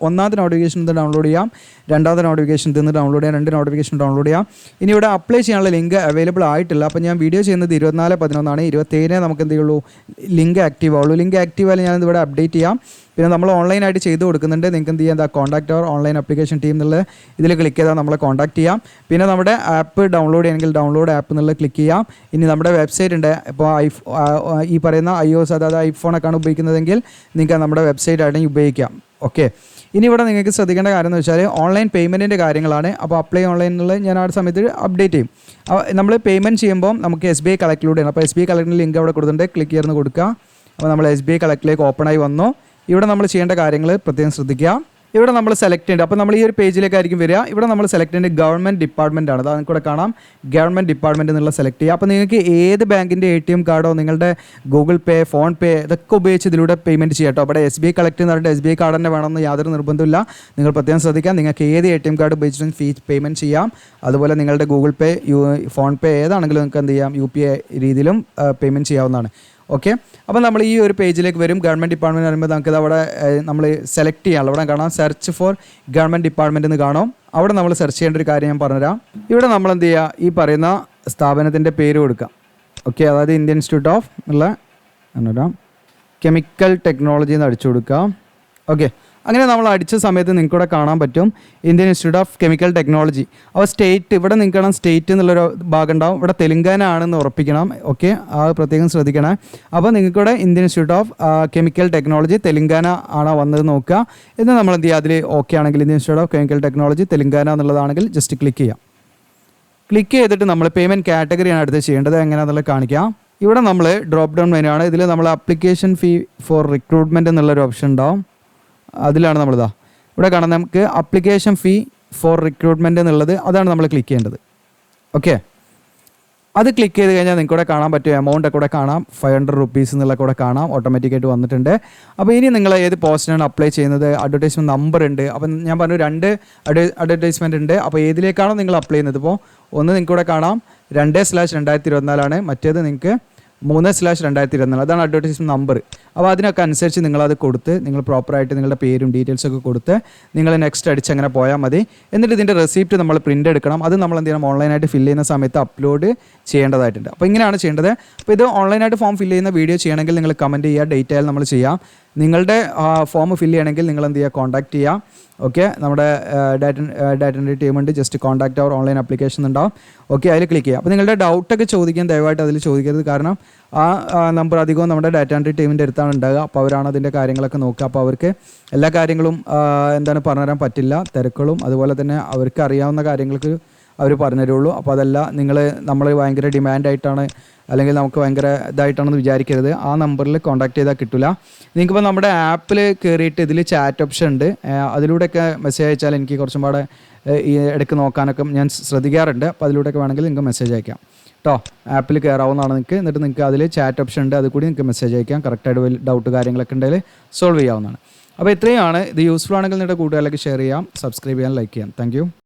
ഒന്നാമത്തെ നോട്ടിഫിക്കേഷൻ ഇത് ഡൗൺലോഡ് ചെയ്യാം, രണ്ടാമത്തെ നോട്ടിഫിക്കേഷൻ ഇതിന്ന് ഡൗൺലോഡ് ചെയ്യാം, 2 നോട്ടിഫിക്കേഷൻ ഡൗൺലോഡ് ചെയ്യാം. ഇനി ഇവിടെ അപ്ലൈ ചെയ്യാനുള്ള ലിങ്ക് അവൈലബിൾ ആയിട്ടില്ല. അപ്പോൾ ഞാൻ വീഡിയോ ചെയ്യുന്നത് 24/11 27 നമുക്ക് എന്ത് ചെയ്യുള്ളൂ, ലിങ്ക് ആക്റ്റീവ് ആവുള്ളൂ. ലിങ്ക് ആക്റ്റീവ് ആയാലും ഞാനിവിടെ അപ്ഡേറ്റ് ചെയ്യാം. പിന്നെ നമ്മൾ ഓൺലൈനായിട്ട് ചെയ്ത് കൊടുക്കുന്നുണ്ട്. നിങ്ങൾക്ക് എന്ത് ചെയ്യാം, കോൺടാക്ട് അവർ ഓൺലൈൻ ആപ്ലിക്കേഷൻ ടീം എന്നുള്ള ഇതിൽ ക്ലിക്ക് ചെയ്താൽ നമ്മളെ കോൺടാക്ട് ചെയ്യാം. പിന്നെ നമ്മുടെ ആപ്പ് ഡൗൺലോഡ് ചെയ്യണമെങ്കിൽ ഡൗൺലോഡ് ആപ്പ് എന്നുള്ളത് ക്ലിക്ക് ചെയ്യാം. ഇനി നമ്മുടെ വെബ്സൈറ്റ് ഉണ്ട്. ഇപ്പോൾ ഈ പറയുന്ന iOS അതായത് ഐഫോണൊക്കെയാണ് ഉപയോഗിക്കുന്നതെങ്കിൽ നിങ്ങൾക്ക് നമ്മുടെ വെബ്സൈറ്റ് ആയിട്ട് ഉപയോഗിക്കാം. ഓക്കെ, ഇനി ഇവിടെ നിങ്ങൾക്ക് ശ്രദ്ധിക്കേണ്ട കാര്യം എന്ന് വെച്ചാൽ ഓൺലൈൻ പേയ്മെൻറ്റിൻ്റെ കാര്യങ്ങളാണ്. അപ്പോൾ അപ്ലൈ ഓൺലൈൻ എന്നുള്ളത് ഞാൻ ആ സമയത്ത് അപ്ഡേറ്റ് ചെയ്യും. നമ്മൾ പേയ്മെൻറ്റ് ചെയ്യുമ്പോൾ നമുക്ക് SBI കളക്റ്റിലൂടെയാണ്. അപ്പോൾ SBI കളക്റ്റിൻ്റെ ലിങ്ക് അവിടെ കൊടുത്തിട്ടുണ്ട്, ക്ലിക്ക് ചെയ്യുന്ന കൊടുക്കുക. അപ്പോൾ നമ്മൾ SBI കളക്റ്റിലേക്ക് ഓപ്പണായി വന്നു. ഇവിടെ നമ്മൾ ചെയ്യേണ്ട കാര്യങ്ങൾ പ്രത്യേകം ശ്രദ്ധിക്കുക. ഇവിടെ നമ്മൾ സെലക്ട് ചെയ്യേണ്ടത്, അപ്പോൾ നമ്മൾ ഈ ഒരു പേജിലേക്കായിരിക്കും വരിക. ഇവിടെ നമ്മൾ സെലക്ട് ചെയ്യേണ്ടത് ഗവൺമെൻറ് ഡിപ്പാർട്ട്മെൻ്റ് ആണ്. അത് നിങ്ങൾക്ക് ഇവിടെ കാണാം, ഗവൺമെൻറ് ഡിപ്പാർട്ട്മെൻറ്റ് എന്നുള്ള സെലക്ട് ചെയ്യുക. അപ്പോൾ നിങ്ങൾക്ക് ഏത് ബാങ്കിൻ്റെ ATM കാർഡോ നിങ്ങളുടെ ഗൂഗിൾ പേ, ഫോൺ പേ ഇതൊക്കെ ഉപയോഗിച്ച് ഇതിലൂടെ പേയ്മെൻറ്റ് ചെയ്യാം കേട്ടോ. അവിടെ SBI കളക്ട് എന്ന് പറഞ്ഞിട്ട് SBI കാർഡ് തന്നെ വേണമെന്ന് യാതൊരു നിർബന്ധമില്ല. നിങ്ങൾ പ്രത്യേകം ശ്രദ്ധിക്കാം, നിങ്ങൾക്ക് ഏത് ATM കാർഡ് ഉപയോഗിച്ചിട്ടും ഫീ പേയ്മെൻറ്റ് ചെയ്യാം. അതുപോലെ നിങ്ങളുടെ ഗൂഗിൾ പേ, ഫോൺ പേ ഏതാണെങ്കിലും നിങ്ങൾക്ക് എന്ത് ചെയ്യാം, UPI രീതിയിലും പേയ്മെൻറ്റ് ചെയ്യാവുന്നതാണ്. ഓക്കെ, അപ്പോൾ നമ്മൾ ഈ ഒരു പേജിലേക്ക് വരും. ഗവൺമെൻറ് ഡിപ്പാർട്ട്മെൻറ്റ് പറയുമ്പോൾ നമുക്കത് അവിടെ നമ്മൾ സെലക്ട് ചെയ്യാമല്ലോ. അവിടെ കാണാം സെർച്ച് ഫോർ ഗവൺമെൻറ് ഡിപ്പാർട്ട്മെൻറ്റ് എന്ന് കാണും. അവിടെ നമ്മൾ സെർച്ച് ചെയ്യേണ്ട ഒരു കാര്യം ഞാൻ പറഞ്ഞുതരാം. ഇവിടെ നമ്മൾ എന്ത് ചെയ്യുക, ഈ പറയുന്ന സ്ഥാപനത്തിൻ്റെ പേര് കൊടുക്കാം. ഓക്കെ, അതായത് ഇന്ത്യൻ ഇൻസ്റ്റിറ്റ്യൂട്ട് ഓഫ് എന്നുള്ള കെമിക്കൽ ടെക്നോളജി എന്ന് അടിച്ചു കൊടുക്കുക. ഓക്കെ, അങ്ങനെ നമ്മൾ അടിച്ച സമയത്ത് നിങ്ങൾക്ക് ഇവിടെ കാണാൻ പറ്റും Indian Institute of Chemical technology. അപ്പോൾ സ്റ്റേറ്റ് ഇവിടെ നിങ്ങൾക്ക് കാണാം, സ്റ്റേറ്റ് എന്നുള്ളൊരു ഭാഗം ഉണ്ടാവും. ഇവിടെ തെലുങ്കാന ആണെന്ന് ഉറപ്പിക്കണം. ഓക്കെ, അത് പ്രത്യേകം ശ്രദ്ധിക്കണം. അപ്പോൾ നിങ്ങൾക്കിവിടെ Indian Institute of Chemical Technology Telangana ആണോ വന്നത് നോക്കുക. എന്ന് നമ്മൾ എന്ത് ചെയ്യുക, അതിൽ ഓക്കെ ആണെങ്കിൽ Indian Institute of Chemical Technology Telangana എന്നുള്ളതാണെങ്കിൽ ജസ്റ്റ് ക്ലിക്ക് ചെയ്യാം. ക്ലിക്ക് ചെയ്തിട്ട് നമ്മൾ പേയ്മെൻറ്റ് കാറ്റഗറിയാണ് അടുത്ത് ചെയ്യേണ്ടത്. എങ്ങനെയാണെന്നുള്ളത് കാണിക്കാം. ഇവിടെ നമ്മൾ ഡ്രോപ്പ് ഡൗൺ മെനു ആണ്. ഇതിൽ നമ്മൾ അപ്ലിക്കേഷൻ ഫീ ഫോർ റിക്രൂട്ട്മെൻറ്റ് എന്നുള്ളൊരു ഓപ്ഷൻ ഉണ്ടാവും. അതിലാണ് നമ്മളിതാ ഇവിടെ കാണാം, നമുക്ക് അപ്ലിക്കേഷൻ ഫീ ഫോർ റിക്രൂട്ട്മെൻറ്റ് എന്നുള്ളത് അതാണ് നമ്മൾ ക്ലിക്ക് ചെയ്യേണ്ടത്. ഓക്കെ, അത് ക്ലിക്ക് ചെയ്ത് കഴിഞ്ഞാൽ നിങ്ങൾക്ക് ഇവിടെ കാണാൻ പറ്റും, എമൗണ്ട് ഒക്കെ കൂടെ കാണാം, 500 rupees എന്നുള്ള കൂടെ കാണാം, ഓട്ടോമാറ്റിക്കായിട്ട് വന്നിട്ടുണ്ട്. അപ്പോൾ ഇനി നിങ്ങൾ ഏത് പോസ്റ്റിനാണ് അപ്ലൈ ചെയ്യുന്നത്, അഡ്വർടൈസ്മെൻറ്റ് നമ്പർ ഉണ്ട്. അപ്പം ഞാൻ പറഞ്ഞു 2 അഡ്വർടൈസ്മെൻറ്റ് ഉണ്ട്. അപ്പോൾ ഏതിലേക്കാണോ നിങ്ങൾ അപ്ലൈ ചെയ്യുന്നത്, ഇപ്പോൾ ഒന്ന് നിങ്ങൾക്ക് ഇവിടെ കാണാം 2/2024 മറ്റേത് നിങ്ങൾക്ക് 3/2024. അതാണ് അഡ്വർടൈസ്മെൻറ്റ് നമ്പർ. അപ്പോൾ അതിനൊക്കെ അനുസരിച്ച് നിങ്ങളത് കൊടുത്ത് നിങ്ങൾ പ്രോപ്പറായിട്ട് നിങ്ങളുടെ പേരും ഡീറ്റെയിൽസൊക്കെ കൊടുത്ത് നിങ്ങൾ നെക്സ്റ്റ് അടിച്ച് അങ്ങനെ പോയാൽ മതി. എന്നിട്ട് ഇതിൻ്റെ റെസിപ്റ്റ് നമ്മൾ പ്രിൻ്റ് എടുക്കണം. അത് നമ്മൾ എന്ത് ചെയ്യണം, ഓൺലൈനായിട്ട് ഫില്ല് ചെയ്യുന്ന സമയത്ത് അപ്ലോഡ് ചെയ്യേണ്ടതായിട്ടുണ്ട്. അപ്പോൾ ഇങ്ങനെയാണ് ചെയ്യേണ്ടത്. അപ്പോൾ ഇത് ഓൺലൈനായിട്ട് ഫോം ഫില്ല് ചെയ്യുന്ന വീഡിയോ ചെയ്യണമെങ്കിൽ നിങ്ങൾ കമൻറ്റ് ചെയ്യുക, ഡേറ്റ് ആയാലും നമ്മൾ ചെയ്യാം. നിങ്ങളുടെ ഫോം ഫില്ല് ചെയ്യണമെങ്കിൽ നിങ്ങൾ എന്ത് ചെയ്യുക, കോൺടാക്ട് ചെയ്യുക. ഓക്കെ, നമ്മുടെ ഡാറ്റൻ്റെ ടീമുണ്ട്, ജസ്റ്റ് കോൺടാക്ട് അവർ ഓൺലൈൻ ആപ്ലിക്കേഷൻ ഉണ്ടാവും. ഓക്കെ, അതിൽ ക്ലിക്ക് ചെയ്യുക. അപ്പോൾ നിങ്ങളുടെ ഡൗട്ടൊക്കെ ചോദിക്കാൻ ദയവായിട്ട് അതിൽ ചോദിക്കരുത്. കാരണം ആ നമ്പർ അധികവും നമ്മുടെ ഡാറ്റ എൻട്രി ടീമിൻ്റെ അടുത്താണ് ഉണ്ടാകുക. അപ്പോൾ അവരാണ് അതിൻ്റെ കാര്യങ്ങളൊക്കെ നോക്കുക. അപ്പോൾ അവർക്ക് എല്ലാ കാര്യങ്ങളും പറഞ്ഞുതരാൻ പറ്റില്ല, തിരക്കുകളും അതുപോലെ തന്നെ അവർക്ക് അറിയാവുന്ന കാര്യങ്ങൾക്ക് അവർ പറഞ്ഞുതരുള്ളൂ. അപ്പോൾ അതല്ല നമ്മൾ ഭയങ്കര ഡിമാൻഡായിട്ടാണ് അല്ലെങ്കിൽ നമുക്ക് ഭയങ്കര ഇതായിട്ടാണെന്ന് വിചാരിക്കരുത്. ആ നമ്പറിൽ കോൺടാക്ട് ചെയ്താൽ കിട്ടില്ല. നിങ്ങൾക്കിപ്പോൾ നമ്മുടെ ആപ്പിൽ കയറിയിട്ട് ഇതിൽ ചാറ്റ് ഓപ്ഷൻ ഉണ്ട്. അതിലൂടെയൊക്കെ മെസ്സേജ് അയച്ചാൽ എനിക്ക് കുറച്ചും പാടെ ഈ ഇടയ്ക്ക് നോക്കാനൊക്കെ ഞാൻ ശ്രദ്ധിക്കാറുണ്ട്. അപ്പോൾ അതിലൂടെയൊക്കെ വേണമെങ്കിൽ നിങ്ങൾക്ക് മെസ്സേജ് അയക്കാം കേട്ടോ. ആപ്പിൽ കയറാവുന്നതാണ് നിങ്ങൾക്ക്. എന്നിട്ട് നിങ്ങൾക്ക് അതിൽ ചാറ്റ് ഓപ്ഷൻ ഉണ്ട്, അതുകൂടി നിങ്ങൾക്ക് മെസ്സേജ് അയക്കാം. കറക്റ്റായിട്ട് ഡൗട്ട് കാര്യങ്ങളൊക്കെ ഉണ്ടെങ്കിൽ സോൾവ് ചെയ്യാവുന്നതാണ്. അപ്പോൾ ഇത്രയാണ്. ഇത് യൂസ്ഫുൾ ആണെങ്കിൽ നിങ്ങളുടെ കൂട്ടുകാരിലേക്ക് ഷെയർ ചെയ്യാം, സബ്സ്ക്രൈബ് ചെയ്യാൻ, ലൈക്ക് ചെയ്യാം. താങ്ക്